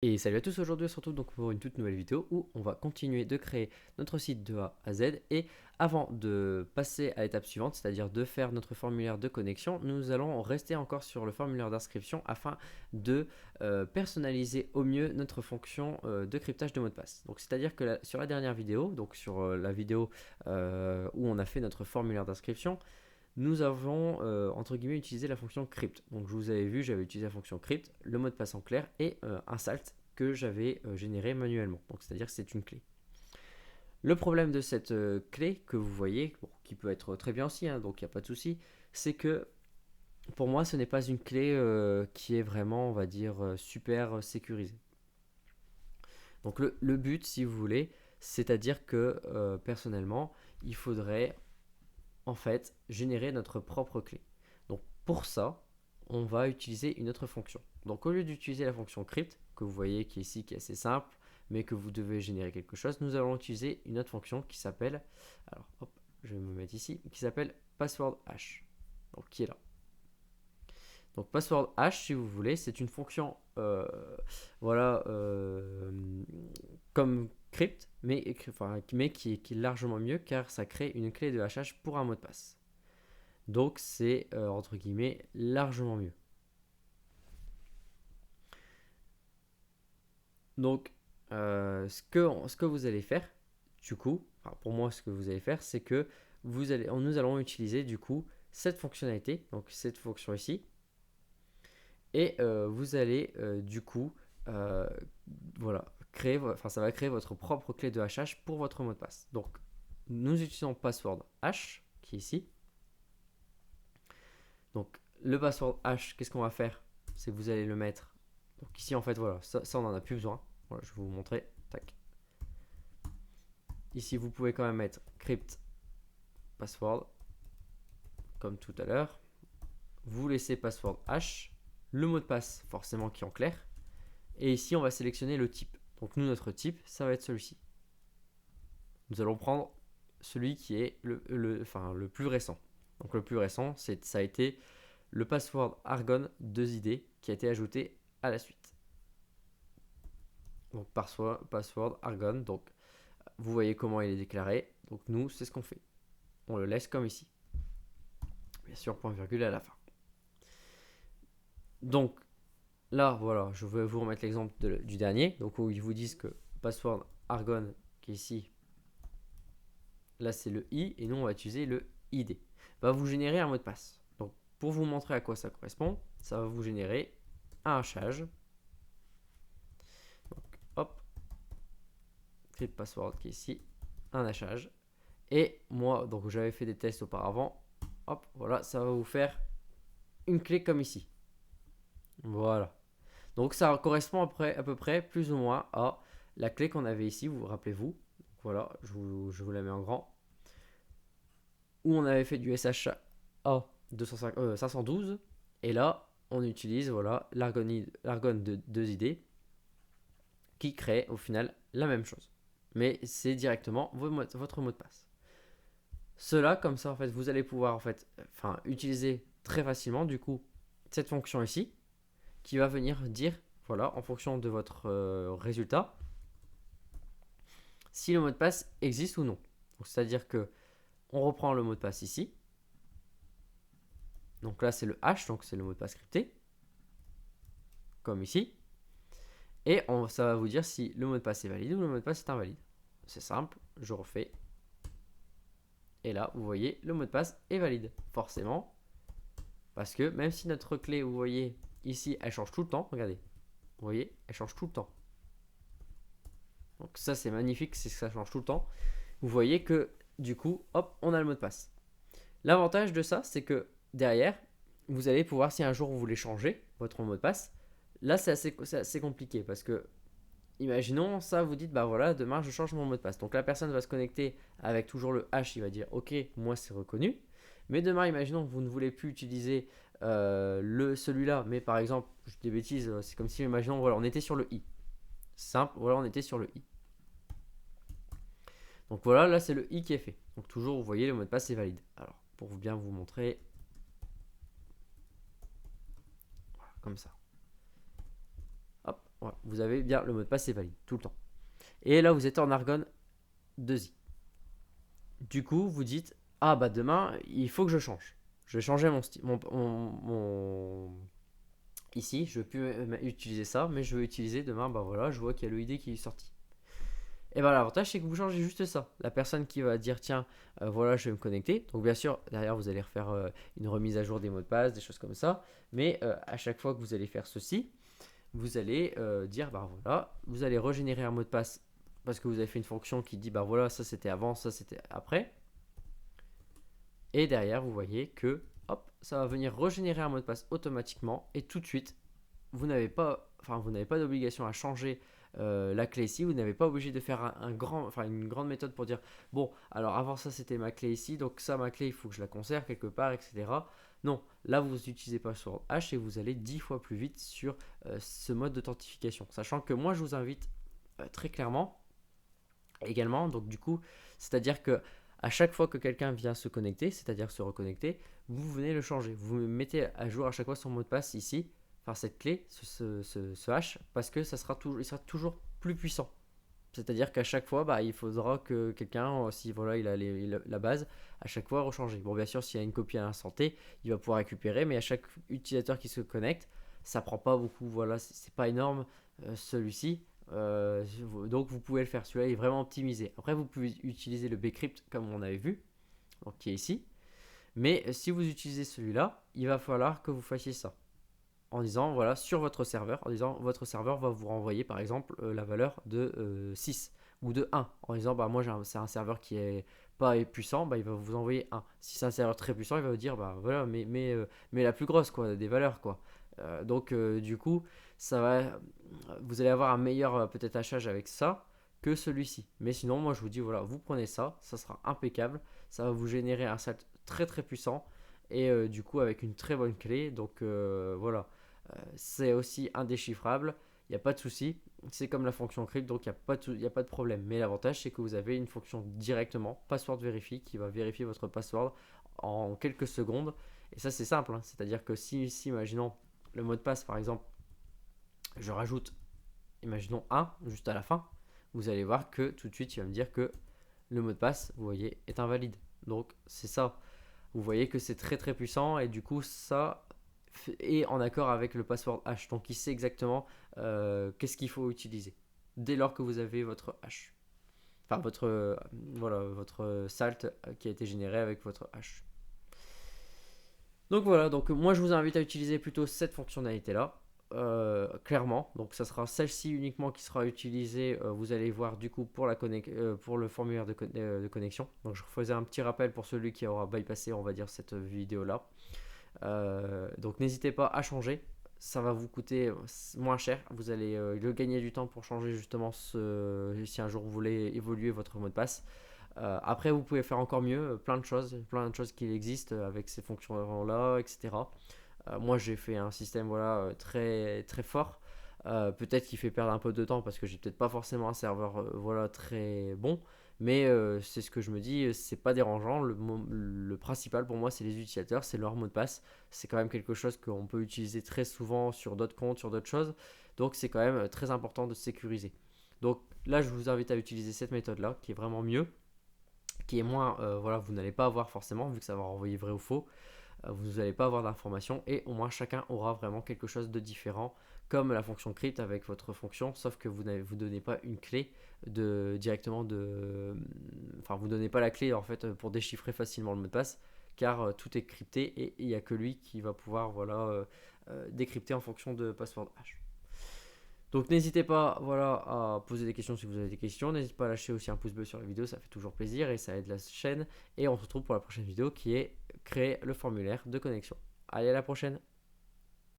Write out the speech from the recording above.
Et salut à tous, aujourd'hui on se retrouve donc pour une toute nouvelle vidéo où on va continuer de créer notre site de A à Z. Et avant de passer à l'étape suivante, c'est-à-dire de faire notre formulaire de connexion, nous allons rester encore sur le formulaire d'inscription afin de personnaliser au mieux notre fonction de cryptage de mot de passe. Donc c'est-à-dire que sur la dernière vidéo, donc sur la vidéo où on a fait notre formulaire d'inscription, nous avons entre guillemets utilisé la fonction crypt. Donc je vous avais vu, j'avais utilisé la fonction crypt, le mot de passe en clair et un salt que j'avais généré manuellement. Donc c'est-à-dire que c'est une clé. Le problème de cette clé que vous voyez, bon, qui peut être très bien aussi, hein, donc il n'y a pas de souci, c'est que pour moi ce n'est pas une clé qui est vraiment, on va dire, super sécurisée. Donc le but, si vous voulez, c'est-à-dire que personnellement, il faudrait en fait générer notre propre clé. Donc pour ça, on va utiliser une autre fonction. Donc au lieu d'utiliser la fonction crypt, que vous voyez qui est ici, qui est assez simple, mais que vous devez générer quelque chose, nous allons utiliser une autre fonction qui s'appelle, alors hop, je vais me mettre ici, qui s'appelle password hash, donc qui est là. Donc password hash, si vous voulez, c'est une fonction, voilà, comme crypt, mais qui est largement mieux car ça crée une clé de hachage pour un mot de passe. Donc c'est entre guillemets largement mieux. Donc ce que vous allez faire, du coup, enfin, pour moi ce que vous allez faire, c'est que nous allons utiliser du coup cette fonctionnalité, donc cette fonction ici, et vous allez du coup, euh, voilà, ça va créer votre propre clé de hachage pour votre mot de passe. Donc nous utilisons password hash qui est ici. Donc le password hash, qu'est-ce qu'on va faire? C'est que vous allez le mettre. Donc ici en fait voilà, ça on n'en a plus besoin. Voilà, je vais vous montrer. Tac. Ici vous pouvez quand même mettre crypt password comme tout à l'heure. Vous laissez password hash, le mot de passe forcément qui est en clair. Et ici on va sélectionner le type. Donc nous notre type ça va être celui-ci. Nous allons prendre celui qui est le plus récent. Donc le plus récent ça a été le password Argon 2ID qui a été ajouté à la suite. Donc password Argon. Donc vous voyez comment il est déclaré. Donc nous, c'est ce qu'on fait. On le laisse comme ici. Bien sûr, point virgule à la fin. Donc là, voilà, je vais vous remettre l'exemple du dernier. Donc où ils vous disent que password Argon qui est ici, là c'est le i et nous on va utiliser le id. Va vous générer un mot de passe. Donc pour vous montrer à quoi ça correspond, ça va vous générer un hachage. Donc hop, crypt password qui est ici, un hachage. Et moi, donc j'avais fait des tests auparavant. Hop, voilà, ça va vous faire une clé comme ici. Voilà. Donc ça correspond à peu près plus ou moins à la clé qu'on avait ici, vous rappelez-vous. Voilà, je vous la mets en grand. Où on avait fait du SHA 512. Et là, on utilise voilà, l'argon de 2ID qui crée au final la même chose. Mais c'est directement votre mot de passe. Cela, comme ça, en fait, vous allez pouvoir utiliser très facilement du coup cette fonction ici qui va venir dire, voilà, en fonction de votre résultat, si le mot de passe existe ou non. C'est-à-dire que on reprend le mot de passe ici. Donc là, c'est le hash, donc c'est le mot de passe crypté, comme ici. Et ça va vous dire si le mot de passe est valide ou le mot de passe est invalide. C'est simple, je refais. Et là, vous voyez, le mot de passe est valide. Forcément, parce que même si notre clé, vous voyez, ici, elle change tout le temps, regardez. Vous voyez, elle change tout le temps. Donc ça, c'est magnifique, c'est que ça change tout le temps. Vous voyez que du coup, hop, on a le mot de passe. L'avantage de ça, c'est que derrière, vous allez pouvoir, si un jour vous voulez changer votre mot de passe, là c'est assez compliqué parce que, imaginons ça, vous dites, bah voilà, demain je change mon mot de passe. Donc la personne va se connecter avec toujours le hash, il va dire, ok, moi c'est reconnu. Mais demain, imaginons que vous ne voulez plus utiliser celui-là, mais par exemple, je dis des bêtises, c'est comme si, imaginons, voilà, on était sur le i. Simple, voilà, on était sur le i. Donc voilà, là c'est le i qui est fait. Donc toujours, vous voyez, le mot de passe est valide. Alors, pour bien vous montrer, voilà, comme ça. Hop. Voilà, vous avez bien le mot de passe est valide tout le temps. Et là, vous êtes en Argon 2i. Du coup, vous dites, ah bah demain, il faut que je change. Je vais changer ici, je veux plus utiliser ça, mais je veux utiliser demain, bah voilà, je vois qu'il y a le ID qui est sorti. Et bien l'avantage c'est que vous changez juste ça. La personne qui va dire tiens voilà je vais me connecter. Donc bien sûr derrière vous allez refaire une remise à jour des mots de passe, des choses comme ça. Mais à chaque fois que vous allez faire ceci, vous allez dire bah voilà, vous allez régénérer un mot de passe parce que vous avez fait une fonction qui dit bah voilà ça c'était avant, ça c'était après. Et derrière vous voyez que hop ça va venir régénérer un mot de passe automatiquement et tout de suite vous n'avez pas d'obligation à changer la clé ici. Vous n'avez pas obligé de faire une grande méthode pour dire bon, alors avant ça c'était ma clé ici, donc ça ma clé il faut que je la conserve quelque part, etc. Non, là vous utilisez Password Hash et vous allez 10 fois plus vite sur ce mode d'authentification. Sachant que moi je vous invite très clairement également, donc du coup, c'est-à-dire que à chaque fois que quelqu'un vient se connecter, c'est-à-dire se reconnecter, vous venez le changer. Vous mettez à jour à chaque fois son mot de passe ici, enfin cette clé, ce hash, parce que il sera toujours plus puissant. C'est-à-dire qu'à chaque fois, bah, il faudra que quelqu'un, si voilà, il a la base, à chaque fois rechanger. Bon, bien sûr, s'il y a une copie à l'instant T, il va pouvoir récupérer, mais à chaque utilisateur qui se connecte, ça prend pas beaucoup, voilà, c'est pas énorme celui-ci. Donc vous pouvez le faire, celui-là est vraiment optimisé. Après, vous pouvez utiliser le bcrypt comme on avait vu, donc qui est ici. Mais si vous utilisez celui-là, il va falloir que vous fassiez ça en disant voilà sur votre serveur, en disant votre serveur va vous renvoyer par exemple la valeur de 6 ou de 1 en disant bah moi c'est un serveur qui est pas puissant, bah il va vous envoyer 1. Si c'est un serveur très puissant, il va vous dire bah voilà mais la plus grosse quoi, des valeurs quoi. Donc du coup ça va, vous allez avoir un meilleur peut-être hachage avec ça que celui-ci. Mais sinon moi je vous dis voilà vous prenez ça, ça sera impeccable, ça va vous générer un salt très très puissant et du coup avec une très bonne clé. Donc voilà, c'est aussi indéchiffrable, il n'y a pas de souci. C'est comme la fonction crypt, donc il n'y a pas de problème. Mais l'avantage, c'est que vous avez une fonction directement, password verify, qui va vérifier votre password en quelques secondes. Et ça, c'est simple, hein. C'est-à-dire que si, imaginons, le mot de passe, par exemple, je rajoute, imaginons 1 juste à la fin, vous allez voir que tout de suite, il va me dire que le mot de passe, vous voyez, est invalide. Donc, c'est ça. Vous voyez que c'est très très puissant et du coup, ça est en accord avec le password hash. Donc il sait exactement qu'est-ce qu'il faut utiliser dès lors que vous avez votre hash. Enfin votre salt qui a été généré avec votre hash. Donc voilà, donc moi je vous invite à utiliser plutôt cette fonctionnalité là. Clairement, donc ça sera celle-ci uniquement qui sera utilisée, vous allez voir du coup pour le formulaire de connexion. Donc je faisais un petit rappel pour celui qui aura bypassé on va dire cette vidéo là. Donc n'hésitez pas à changer, ça va vous coûter moins cher, vous allez le gagner du temps pour changer justement si un jour vous voulez évoluer votre mot de passe. Après vous pouvez faire encore mieux, plein de choses qui existent avec ces fonctions là, etc. Moi j'ai fait un système voilà très très fort. Peut-être qu'il fait perdre un peu de temps parce que j'ai peut-être pas forcément un serveur voilà très bon, mais c'est ce que je me dis, c'est pas dérangeant. Le principal pour moi c'est les utilisateurs, c'est leur mot de passe. C'est quand même quelque chose qu'on peut utiliser très souvent sur d'autres comptes, sur d'autres choses, donc c'est quand même très important de sécuriser. Donc là je vous invite à utiliser cette méthode là qui est vraiment mieux, qui est moins voilà, vous n'allez pas avoir forcément vu que ça va renvoyer vrai ou faux. Vous n'allez pas avoir d'informations et au moins chacun aura vraiment quelque chose de différent comme la fonction crypt avec votre fonction, sauf que vous ne donnez pas une clé directement enfin vous donnez pas la clé en fait pour déchiffrer facilement le mot de passe car tout est crypté et il n'y a que lui qui va pouvoir voilà décrypter en fonction de password hash. Donc n'hésitez pas voilà, à poser des questions si vous avez des questions. N'hésitez pas à lâcher aussi un pouce bleu sur la vidéo, ça fait toujours plaisir et ça aide la chaîne. Et on se retrouve pour la prochaine vidéo qui est créer le formulaire de connexion. Allez, à la prochaine!